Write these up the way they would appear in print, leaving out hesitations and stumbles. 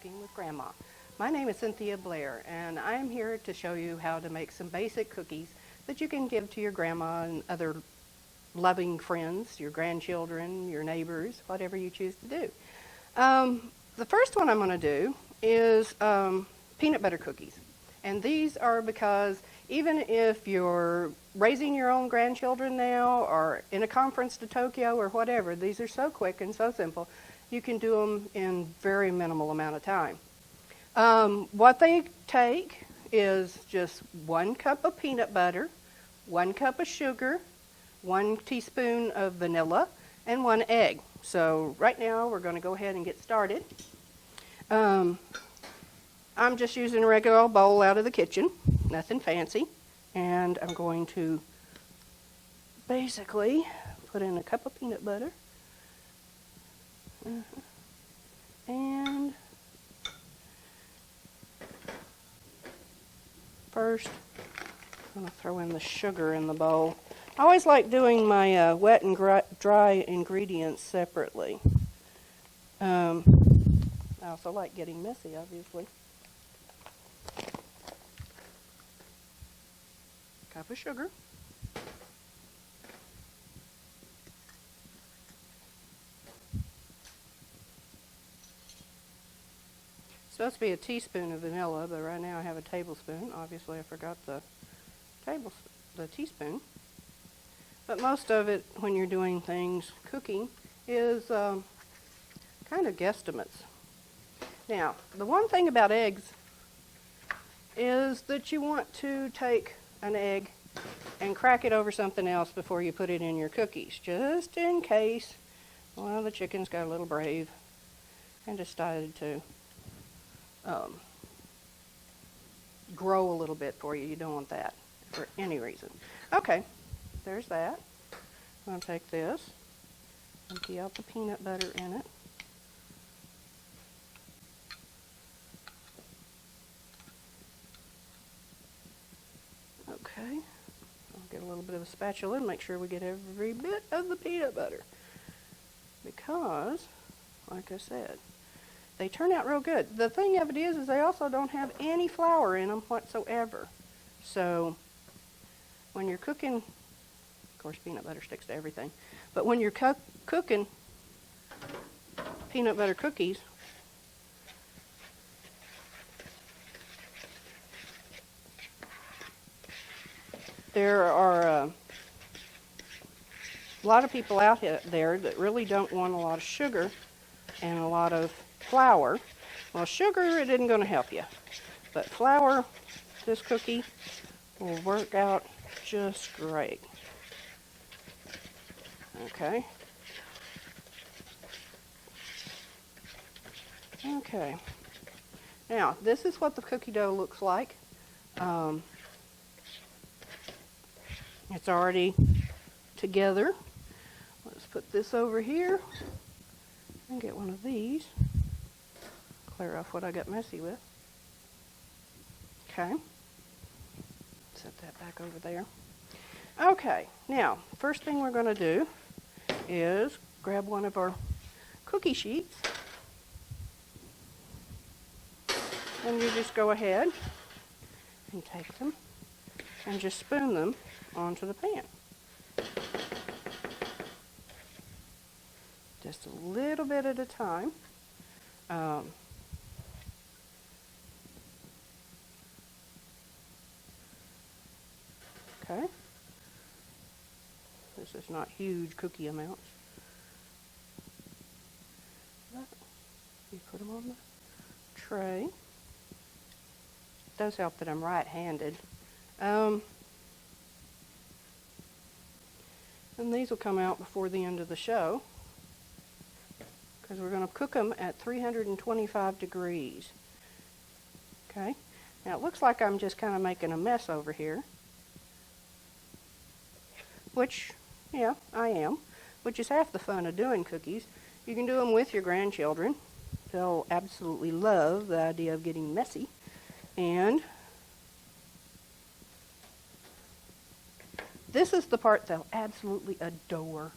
Cooking with Grandma. My name is Cynthia Blair, and I am here to show you how to make some basic cookies that you can give to your grandma and other loving friends, your grandchildren, your neighbors, whatever you choose to do. The first one I'm going to do is peanut butter cookies. And these are because even if you're raising your own grandchildren now or in a conference to Tokyo or whatever, these are so quick and so simple, you can do them in very minimal amount of time. What they take is just 1 cup of peanut butter, 1 cup of sugar, 1 teaspoon of vanilla, and 1 egg. So right now we're going to go ahead and get started. I'm just using a regular bowl out of the kitchen, nothing fancy. And I'm going to basically put in a cup of peanut butter. And first, I'm going to throw in the sugar in the bowl. I always like doing my wet and dry ingredients separately. I also like getting messy, obviously. Cup of sugar. It's supposed to be a teaspoon of vanilla, but right now I have a tablespoon. Obviously I forgot the teaspoon. But most of it, when you're doing things, cooking, is kind of guesstimates. Now, the one thing about eggs is that you want to take an egg and crack it over something else before you put it in your cookies, just in case, well, the chickens got a little brave and decided to grow a little bit for you. You don't want that for any reason. Okay, there's that. I'm going to take this, empty out the peanut butter in it. Okay, I'll get a little bit of a spatula and make sure we get every bit of the peanut butter. Because, like I said, they turn out real good. The thing of it is they also don't have any flour in them whatsoever. So, when you're cooking, of course peanut butter sticks to everything, but when you're cooking peanut butter cookies, there are a lot of people out there that really don't want a lot of sugar and a lot of flour. Well, sugar, it isn't going to help you. But flour, this cookie will work out just great. Okay. Okay. Now, this is what the cookie dough looks like. It's already together. Let's put this over here and get one of these. Clear off what I got messy with. Okay. Set that back over there. Okay, now, first thing we're going to do is grab one of our cookie sheets. And you just go ahead and take them and just spoon them onto the pan. Just a little bit at a time. Okay. This is not huge cookie amounts. But you put them on the tray. It does help that I'm right-handed. And these will come out before the end of the show because we're going to cook them at 325 degrees. Okay, now it looks like I'm just kind of making a mess over here, which, yeah, I am, which is half the fun of doing cookies. You can do them with your grandchildren. They'll absolutely love the idea of getting messy. And this is the part they'll absolutely adore,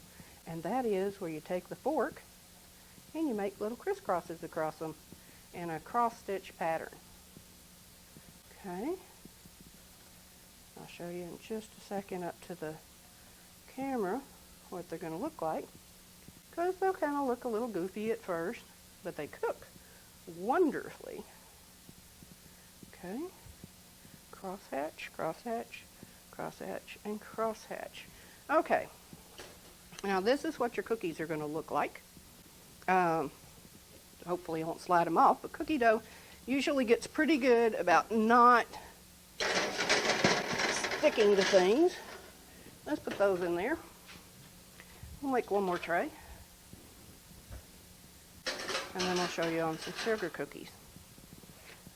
and that is where you take the fork and you make little crisscrosses across them. in a cross stitch pattern. Okay. I'll show you in just a second up to the camera what they're going to look like, because they'll kind of look a little goofy at first, but they cook wonderfully. Okay. Crosshatch, crosshatch, crosshatch, and crosshatch. Okay. Now this is what your cookies are going to look like. Hopefully I won't slide them off, but cookie dough usually gets pretty good about not sticking to things. Let's put those in there. We'll make one more tray. And then I'll show you on some sugar cookies.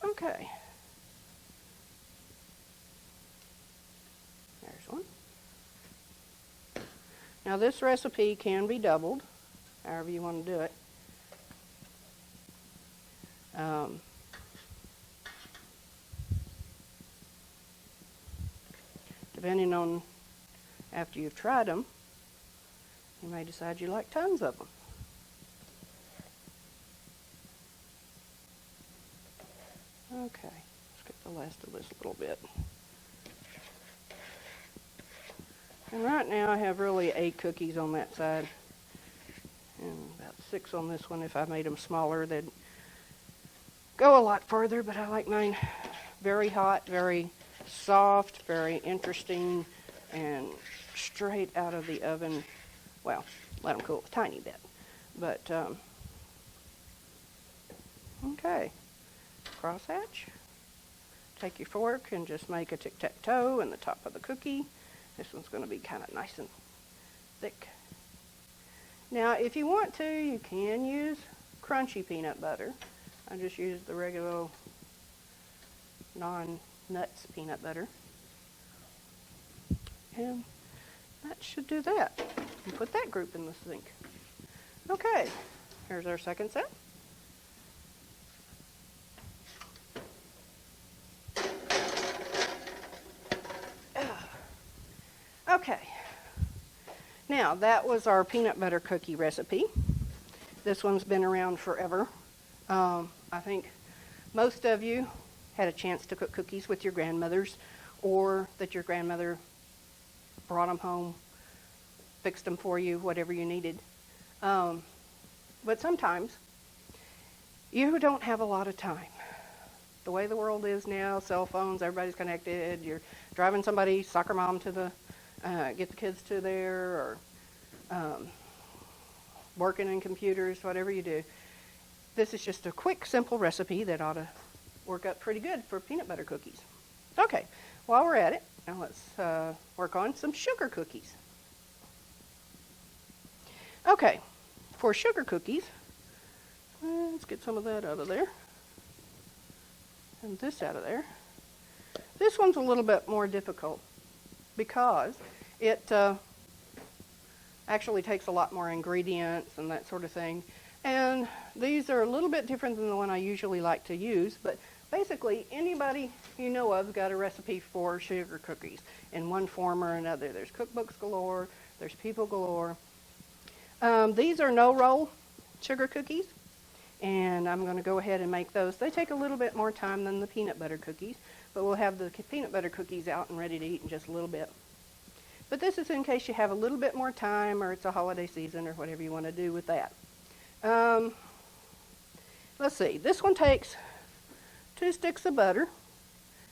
Okay. There's one. Now this recipe can be doubled, however you want to do it. Depending on after you've tried them, you may decide you like tons of them. Okay, let's get the last of this little bit. And right now I have really 8 cookies on that side and about 6 on this one. If I made them smaller, they'd go a lot further, but I like mine very hot, very soft, very interesting, and straight out of the oven. Well, let them cool a tiny bit. But, okay, crosshatch. Take your fork and just make a tic-tac-toe in the top of the cookie. This one's going to be kind of nice and thick. Now, if you want to, you can use crunchy peanut butter. I just used the regular non-nuts peanut butter. And that should do that. And put that group in the sink. Okay, here's our second set. Okay, now that was our peanut butter cookie recipe. This one's been around forever. I think most of you had a chance to cook cookies with your grandmothers, or that your grandmother brought them home, fixed them for you, whatever you needed. But sometimes you don't have a lot of time. The way the world is now, cell phones, everybody's connected, you're driving somebody, soccer mom to the, get the kids to there, or working in computers, whatever you do. This is just a quick, simple recipe that ought to work out pretty good for peanut butter cookies. Okay, while we're at it, now let's work on some sugar cookies. Okay, for sugar cookies, let's get some of that out of there. And this out of there. This one's a little bit more difficult because it actually takes a lot more ingredients and that sort of thing. And these are a little bit different than the one I usually like to use, but basically anybody you know of got a recipe for sugar cookies in one form or another. There's cookbooks galore, there's people galore. These are no-roll sugar cookies, and I'm going to go ahead and make those. They take a little bit more time than the peanut butter cookies, but we'll have the peanut butter cookies out and ready to eat in just a little bit. But this is in case you have a little bit more time, or it's a holiday season, or whatever you want to do with that. Let's see, this one takes 2 sticks of butter,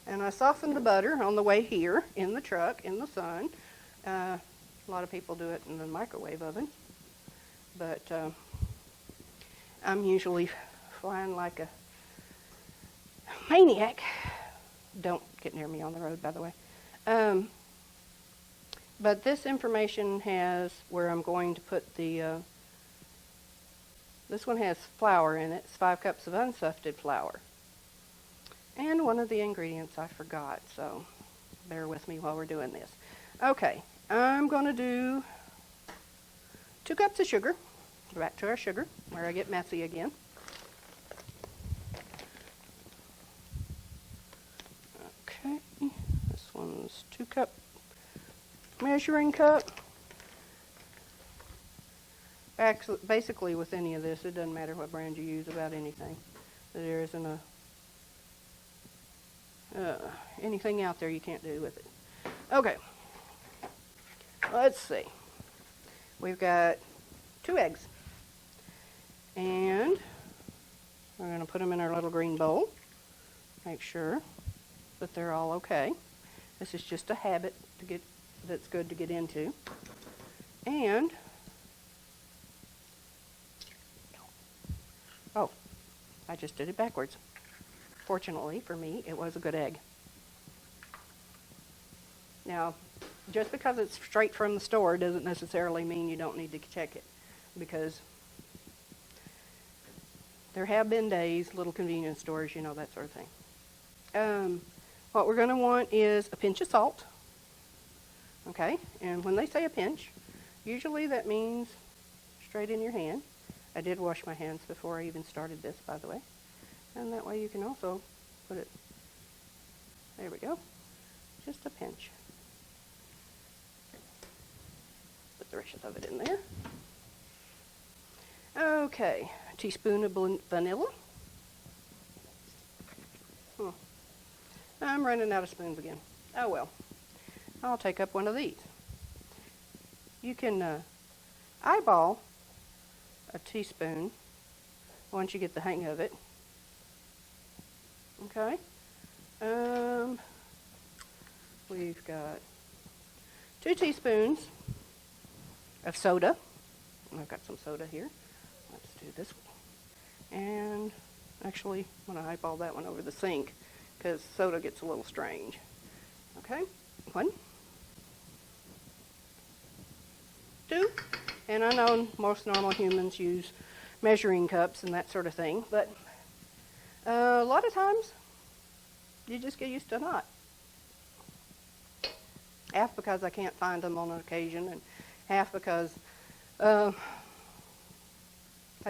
and I softened the butter on the way here in the truck in the sun. A lot of people do it in the microwave oven, but I'm usually flying like a maniac. Don't get near me on the road, by the way. But this information has where I'm going to put the this one has flour in it. It's 5 cups of unsifted flour. And one of the ingredients I forgot, so bear with me while we're doing this. Okay, I'm going to do 2 cups of sugar. Back to our sugar, where I get messy again. Okay, this one's 2-cup measuring cup. Basically with any of this, it doesn't matter what brand you use about anything. There isn't anything out there you can't do with it. Okay, let's see. We've got 2 eggs, and we're going to put them in our little green bowl. Make sure that they're all okay. This is just a habit that's good to get into. And oh, I just did it backwards. Fortunately for me, it was a good egg. Now, just because it's straight from the store doesn't necessarily mean you don't need to check it, because there have been days, little convenience stores, you know, that sort of thing. What we're going to want is a pinch of salt. Okay, and when they say a pinch, usually that means straight in your hand. I did wash my hands before I even started this, by the way. And that way you can also put it, there we go, just a pinch. Put the rest of it in there. Okay, a teaspoon of vanilla. I'm running out of spoons again. Oh well, I'll take up one of these. You can eyeball a teaspoon once you get the hang of it. Okay. We've got 2 teaspoons of soda. I've got some soda here. Let's do this one. And actually, I'm going to eyeball that one over the sink because soda gets a little strange. Okay, 1, 2, and I know most normal humans use measuring cups and that sort of thing, but a lot of times you just get used to not. Half because I can't find them on occasion, and half because I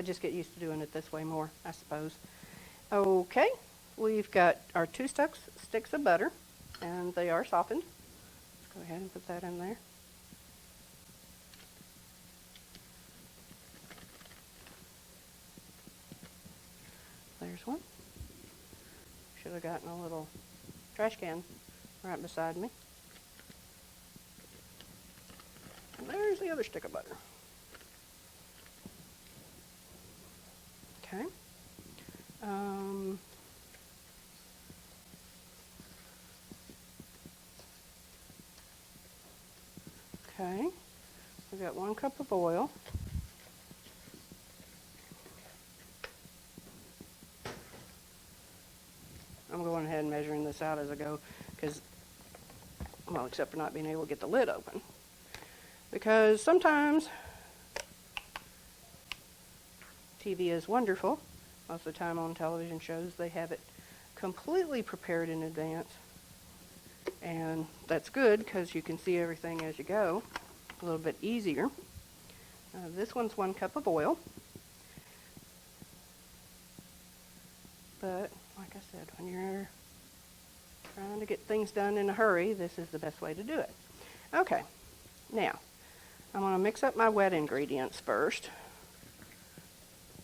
just get used to doing it this way more, I suppose. Okay, we've got our 2 sticks of butter, and they are softened. Let's go ahead and put that in there. There's one. Should have gotten a little trash can right beside me. And there's the other stick of butter. Okay. Okay. We've got 1 cup of oil. I'm going ahead and measuring this out as I go because, well, except for not being able to get the lid open. Because sometimes TV is wonderful. Most of the time on television shows they have it completely prepared in advance. And that's good because you can see everything as you go. A little bit easier. This one's 1 cup of oil. But like I said, when you're trying to get things done in a hurry, this is the best way to do it. Okay, now I'm going to mix up my wet ingredients first.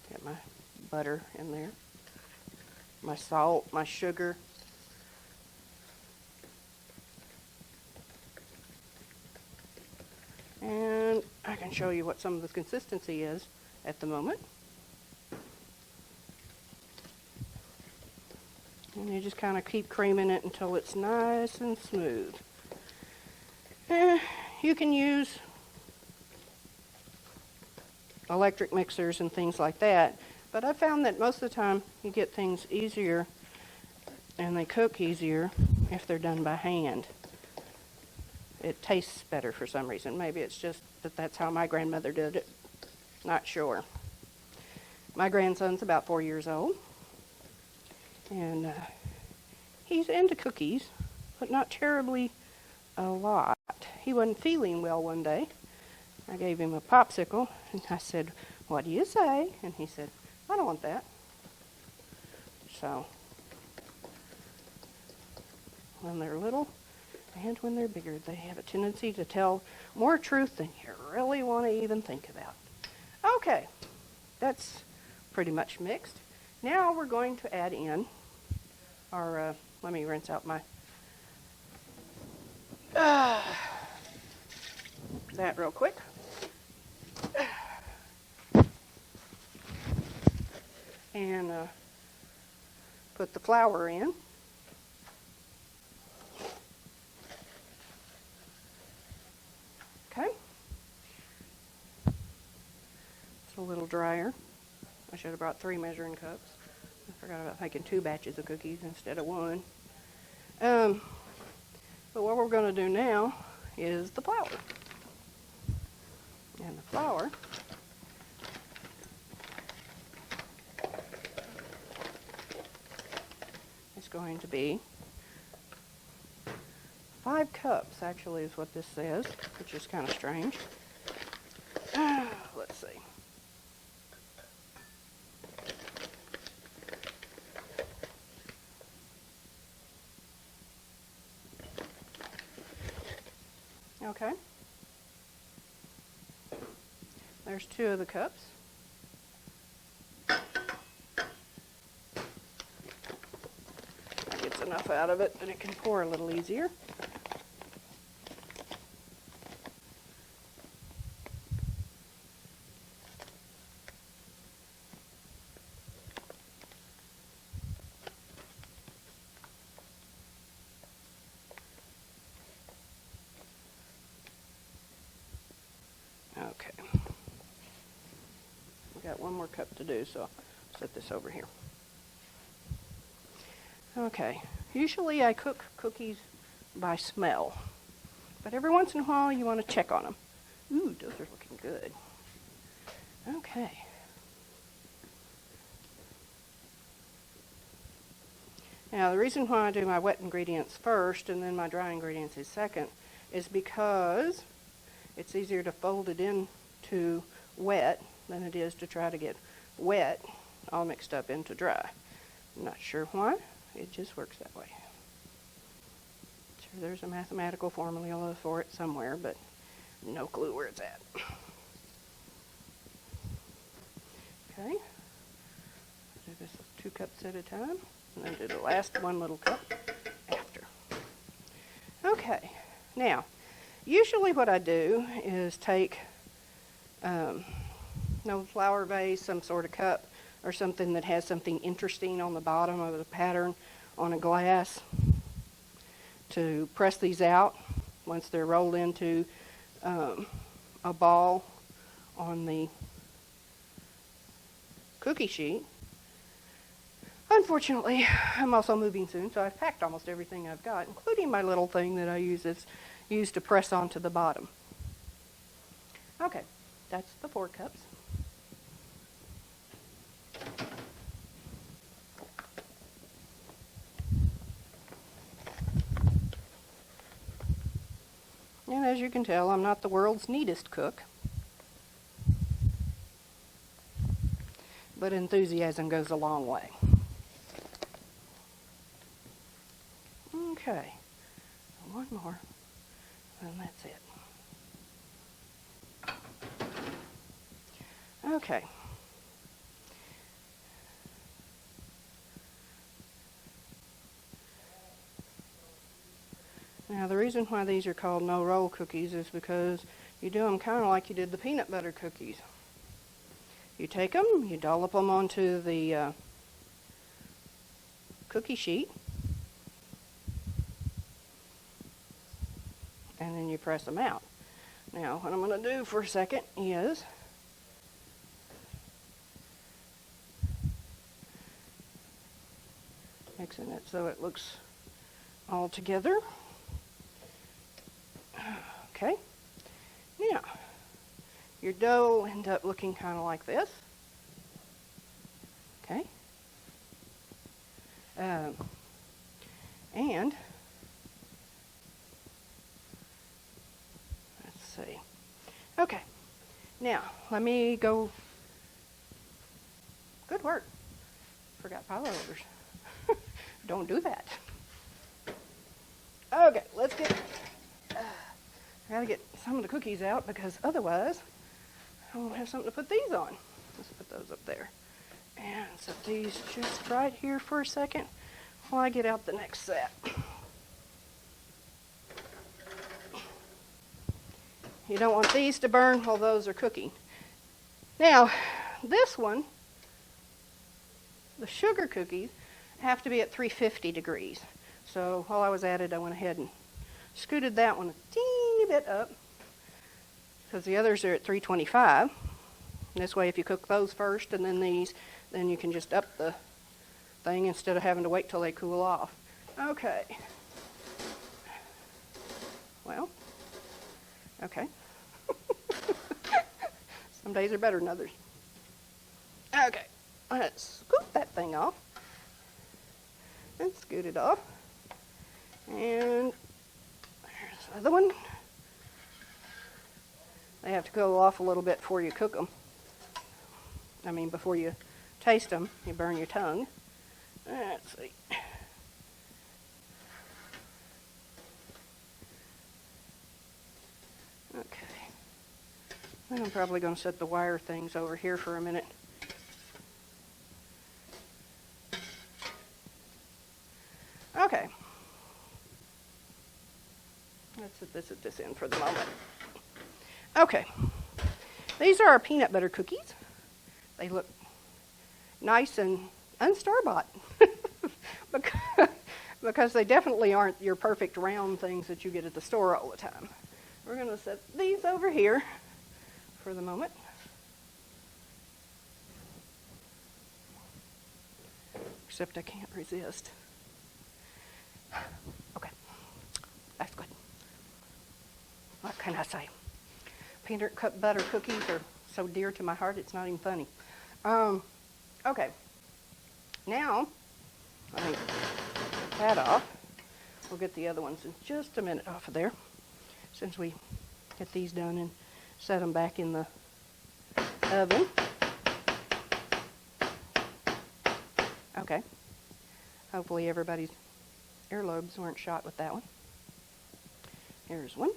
Get my butter in there, my salt, my sugar. And I can show you what some of the consistency is at the moment. And you just kind of keep creaming it until it's nice and smooth. You can use electric mixers and things like that, but I found that most of the time you get things easier and they cook easier if they're done by hand. It tastes better for some reason. Maybe it's just that that's how my grandmother did it. Not sure. My grandson's about 4 years old. And he's into cookies, but not terribly a lot. He wasn't feeling well one day. I gave him a popsicle, and I said, "What do you say?" And he said, "I don't want that." So, when they're little and when they're bigger, they have a tendency to tell more truth than you really want to even think about. Okay, that's pretty much mixed. Now we're going to add in our, let me rinse out my, that real quick. And put the flour in. Okay. It's a little drier. I should have brought 3 measuring cups. I forgot about making 2 batches of cookies instead of 1. But what we're going to do now is the flour. And the flour is going to be 5 cups, actually, is what this says, which is kind of strange. Let's see. Okay. There's 2 of the cups. That gets enough out of it that it can pour a little easier. Okay. We've got 1 more cup to do, so I'll set this over here. Okay. Usually I cook cookies by smell, but every once in a while you want to check on them. Ooh, those are looking good. Okay. Now the reason why I do my wet ingredients first and then my dry ingredients is second is because it's easier to fold it into wet than it is to try to get wet all mixed up into dry. I'm not sure why. It just works that way. Sure, there's a mathematical formula for it somewhere, but no clue where it's at. Okay. Do this 2 cups at a time, and then do the last 1 little cup after. Okay. Now, usually what I do is take no flour vase, some sort of cup, or something that has something interesting on the bottom of the pattern on a glass to press these out once they're rolled into a ball on the cookie sheet. Unfortunately, I'm also moving soon, so I've packed almost everything I've got, including my little thing that I use to press onto the bottom. Okay, that's the 4 cups. And as you can tell, I'm not the world's neatest cook, but enthusiasm goes a long way. Okay, 1 more, and that's it. Okay. Now the reason why these are called no-roll cookies is because you do them kind of like you did the peanut butter cookies. You take them, you dollop them onto the cookie sheet, and then you press them out. Now what I'm going to do for a second is mixing it so it looks all together. Okay, now your dough will end up looking kind of like this. Okay, and let's see. Okay, now let me go. Good work. Forgot pile overs. Don't do that. Okay, let's get. I gotta get some of the cookies out because otherwise I won't have something to put these on. Let's put those up there. And Set these just right here for a second while I get out the next set. You don't want these to burn while those are cooking. Now, this one, the sugar cookies, have to be at 350 degrees. So while I was at it, I went ahead and scooted that one a teeny bit up because the others are at 325. This way, if you cook those first and then these, then you can just up the thing instead of having to wait till they cool off. Okay. Well, okay. Some days are better than others. Okay, let's scoop that thing off. And scoot it off. And there's the other one. They have to go off a little bit before you cook them. I mean, before you taste them, you burn your tongue. Let's see. Okay. Then I'm probably going to set the wire things over here for a minute. Okay. Let's set this in for the moment. Okay. These are our peanut butter cookies. They look nice and un-store-bought because they definitely aren't your perfect round things that you get at the store all the time. We're going to set these over here for the moment. Except I can't resist. Okay, that's good. What can I say? Peanut butter cookies are so dear to my heart, it's not even funny. Okay, now let me take that off. We'll get the other ones in just a minute off of there, since we get these done and set them back in the oven. Okay, hopefully everybody's earlobes weren't shot with that one. Here's one.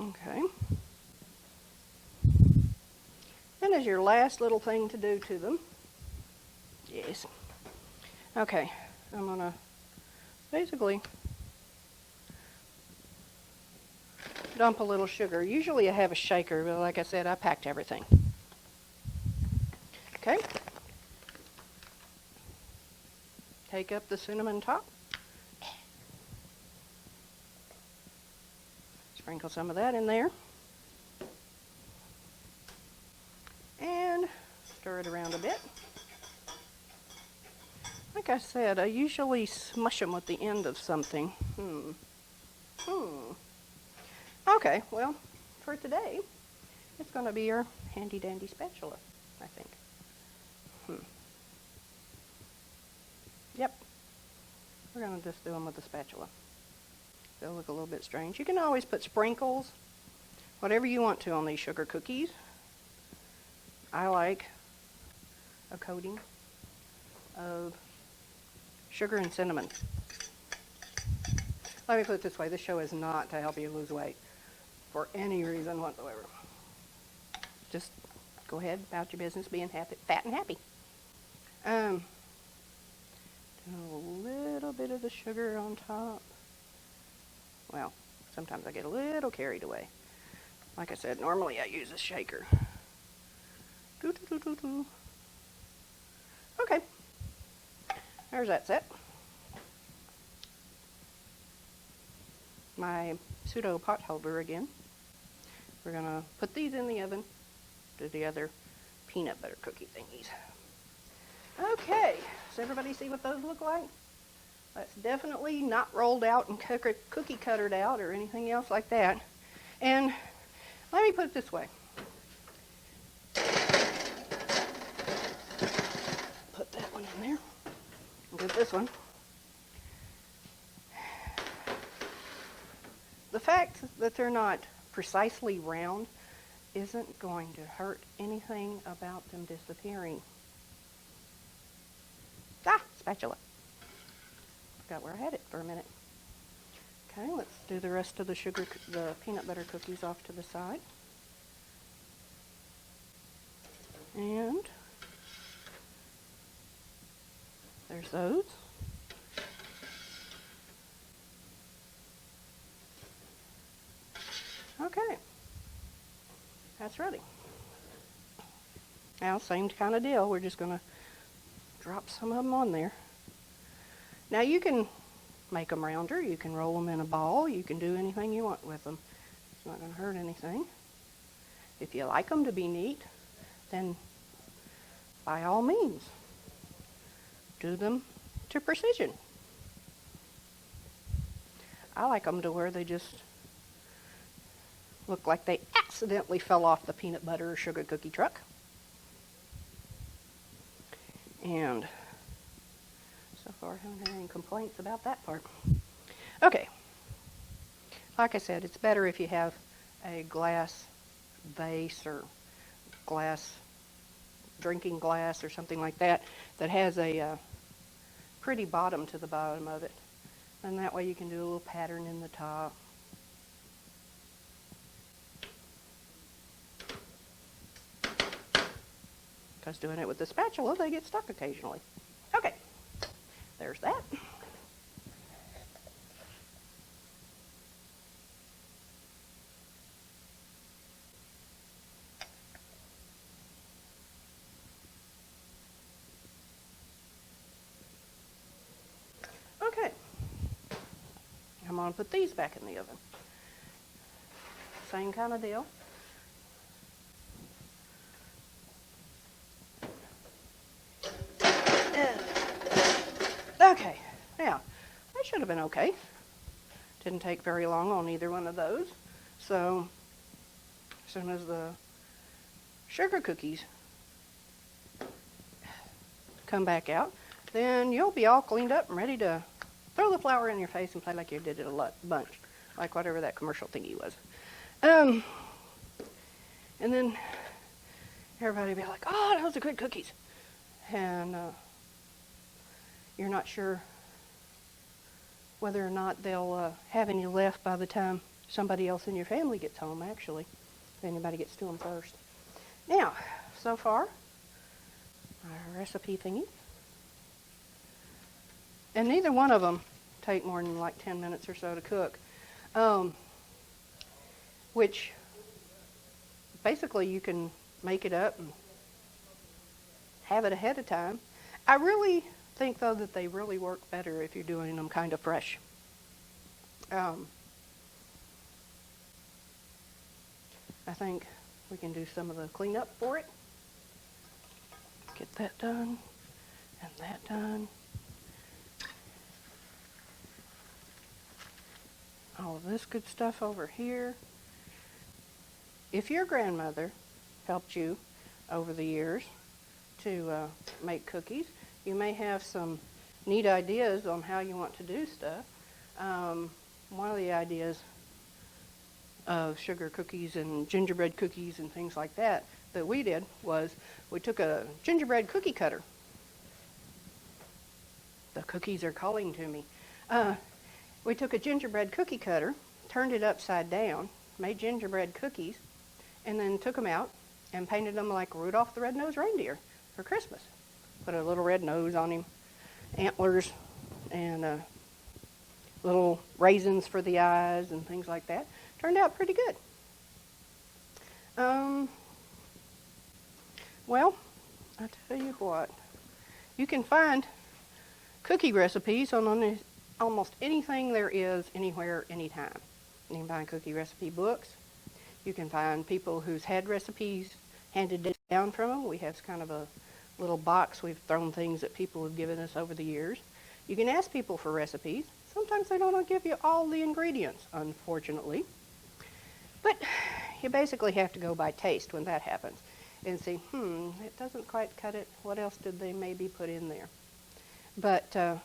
Okay. And as your last little thing to do to them, yes. Okay, I'm gonna basically dump a little sugar. Usually I have a shaker, but like I said, I packed everything. Okay. Take up the cinnamon top. Sprinkle some of that in there. And stir it around a bit. Like I said, I usually smush them with the end of something. Okay, well, for today, it's going to be your handy dandy spatula, I think. Yep. We're going to just do them with the spatula. They'll look a little bit strange. You can always put sprinkles, whatever you want to on these sugar cookies. I like a coating of sugar and cinnamon. Let me put it this way, this show is not to help you lose weight for any reason whatsoever. Just go ahead about your business being happy, fat and happy. Do a little bit of the sugar on top. Well, sometimes I get a little carried away. Like I said, normally I use a shaker. Okay, there's that set. My pseudo pot holder again. We're gonna put these in the oven, do the other peanut butter cookie thingies. Okay, does everybody see what those look like? That's definitely not rolled out and cookie cuttered out or anything else like that. And let me put it this way. Put that one in there. Get this one. the fact that they're not precisely round isn't going to hurt anything about them disappearing. Ah, spatula. Forgot where I had it for a minute. Okay, let's do the rest of the peanut butter cookies off to the side. And there's those. Okay, that's ready. Now, same kind of deal. We're just going to drop some of them on there. Now, you can make them rounder. You can roll them in a ball. You can do anything you want with them. It's not going to hurt anything. If you like them to be neat, then by all means, do them to precision. I like them to where they just look like they accidentally fell off the peanut butter or sugar cookie truck. And so far, I haven't had any complaints about that part. Okay. Like I said, it's better if you have a glass vase or glass, drinking glass or something like that, that has a pretty bottom to the bottom of it. And that way you can do a little pattern in the top. Because doing it with the spatula, they get stuck occasionally. Okay, there's that. Okay, I'm going to put these back in the oven. Same kind of deal. Okay, now, that should have been okay. Didn't take very long on either one of those. So, as soon as the sugar cookies come back out, then you'll be all cleaned up and ready to throw the flour in your face and play like you did it a bunch, like whatever that commercial thingy was. And then everybody will be like, oh, those are good cookies. And you're not sure whether or not they'll have any left by the time somebody else in your family gets home, actually, if anybody gets to them first. Now, so far, our recipe thingy. And neither one of them take more than like 10 minutes or so to cook, which basically you can make it up and have it ahead of time. I really think, though, that they really work better if you're doing them kind of fresh. I think we can do some of the cleanup for it. Get that done and that done. All of this good stuff over here. If your grandmother helped you over the years to make cookies, you may have some neat ideas on how you want to do stuff. One of the ideas of sugar cookies and gingerbread cookies and things like that we did was we took a gingerbread cookie cutter. The cookies are calling to me. We took a gingerbread cookie cutter, turned it upside down, made gingerbread cookies, and then took them out and painted them like Rudolph the Red-Nosed Reindeer for Christmas. Put a little red nose on him, antlers, and little raisins for the eyes and things like that. Turned out pretty good. Well, I tell you what, you can find cookie recipes on almost anything there is, anywhere, anytime. You can find cookie recipe books. You can find people who's had recipes handed down from them. We have kind of a little box. We've thrown things that people have given us over the years. You can ask people for recipes. Sometimes they don't give you all the ingredients, unfortunately. But you basically have to go by taste when that happens and see, it doesn't quite cut it. What else did they maybe put in there? But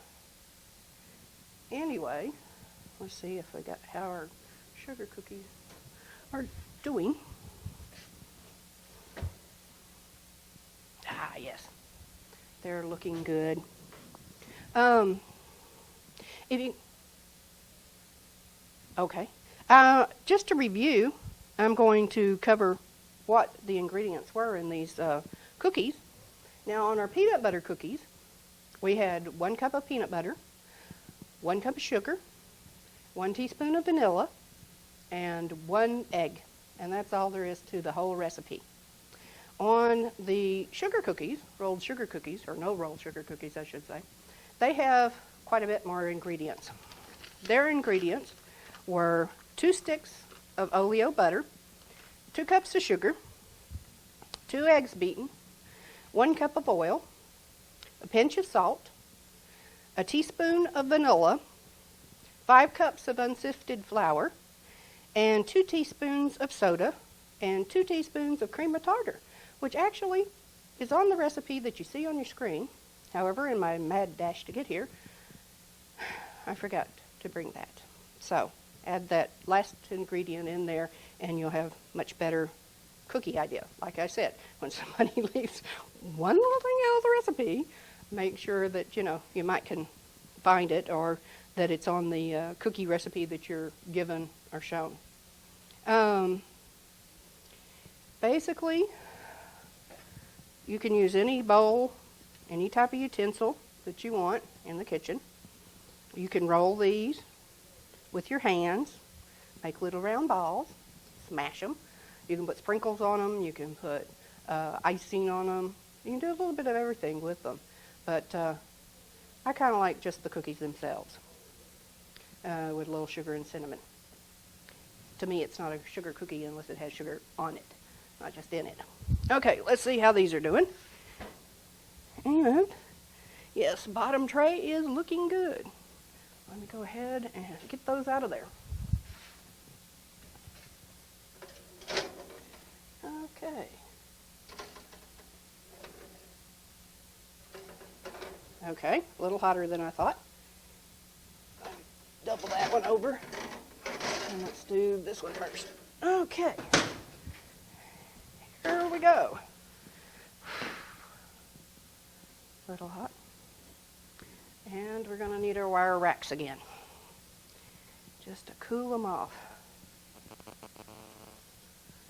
anyway, let's see if we got how our sugar cookies are doing. Ah, yes. They're looking good. If you, okay. Just to review, I'm going to cover what the ingredients were in these cookies. Now, on our peanut butter cookies, we had 1 cup of peanut butter, 1 cup of sugar, 1 teaspoon of vanilla, and 1 egg. And that's all there is to the whole recipe. On the sugar cookies, rolled sugar cookies, or no rolled sugar cookies, I should say, they have quite a bit more ingredients. Their ingredients were 2 sticks of Oleo butter, 2 cups of sugar, 2 eggs beaten, 1 cup of oil, a pinch of salt, a teaspoon of vanilla, 5 cups of unsifted flour, and 2 teaspoons of soda, and 2 teaspoons of cream of tartar, which actually is on the recipe that you see on your screen. However, in my mad dash to get here, I forgot to bring that. So add that last ingredient in there and you'll have much better cookie idea. Like I said, when somebody leaves one little thing out of the recipe, make sure that, you might can find it or that it's on the cookie recipe that you're given or shown. Basically, you can use any bowl, any type of utensil that you want in the kitchen. You can roll these with your hands, make little round balls, smash them. You can put sprinkles on them. You can put icing on them. You can do a little bit of everything with them. But I kind of like just the cookies themselves with a little sugar and cinnamon. To me, it's not a sugar cookie unless it has sugar on it, not just in it. Okay, let's see how these are doing. And yes, bottom tray is looking good. Let me go ahead and get those out of there. Okay. Okay, a little hotter than I thought. Double that one over. And let's do this one first. Okay. Here we go. A little hot. And we're going to need our wire racks again, just to cool them off.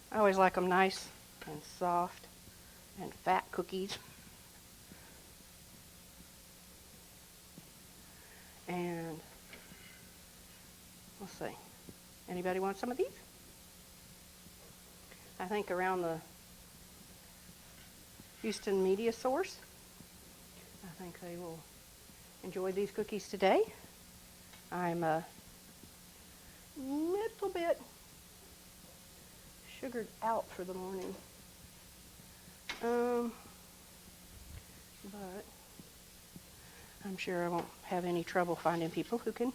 I always like them nice and soft and fat cookies. And let's see, anybody want some of these? I think around the Houston Media Source, I think they will enjoy these cookies today. I'm a little bit sugared out for the morning. But I'm sure I won't have any trouble finding people who can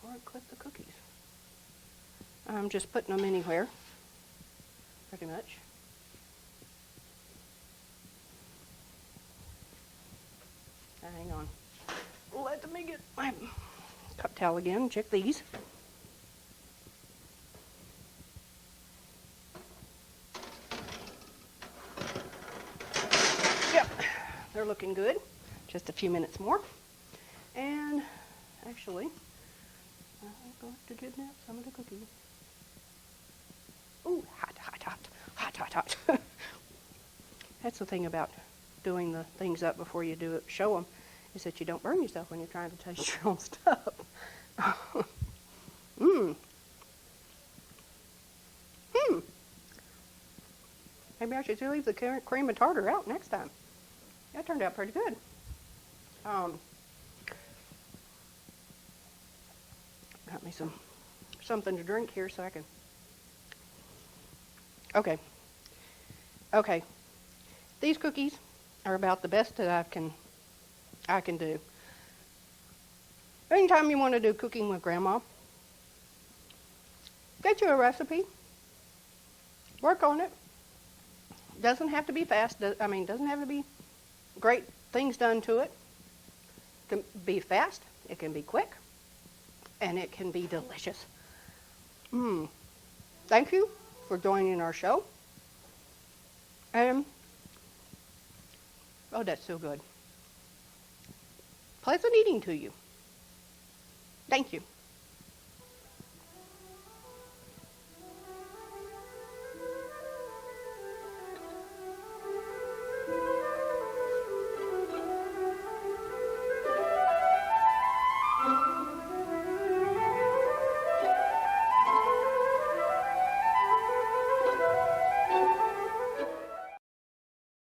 work with the cookies. I'm just putting them anywhere, pretty much. Hang on. Let me get my cup towel again. Check these. Yep, they're looking good. Just a few minutes more. And actually, I'm going to get now some of the cookies. Ooh, hot, hot, hot, hot, hot, hot. That's the thing about doing the things up before you do it, show them, is that you don't burn yourself when you're trying to taste your own stuff. Maybe I should leave the cream and tartar out next time. That turned out pretty good. Got me something to drink here so I can. Okay. These cookies are about the best that I can do. Anytime you want to do cooking with Grandma, get you a recipe, work on it. Doesn't have to be fast. Doesn't have to be great things done to it. It can be fast. It can be quick. and it can be delicious. Thank you for joining our show. And, oh, that's so good. Pleasant eating to you. Thank you.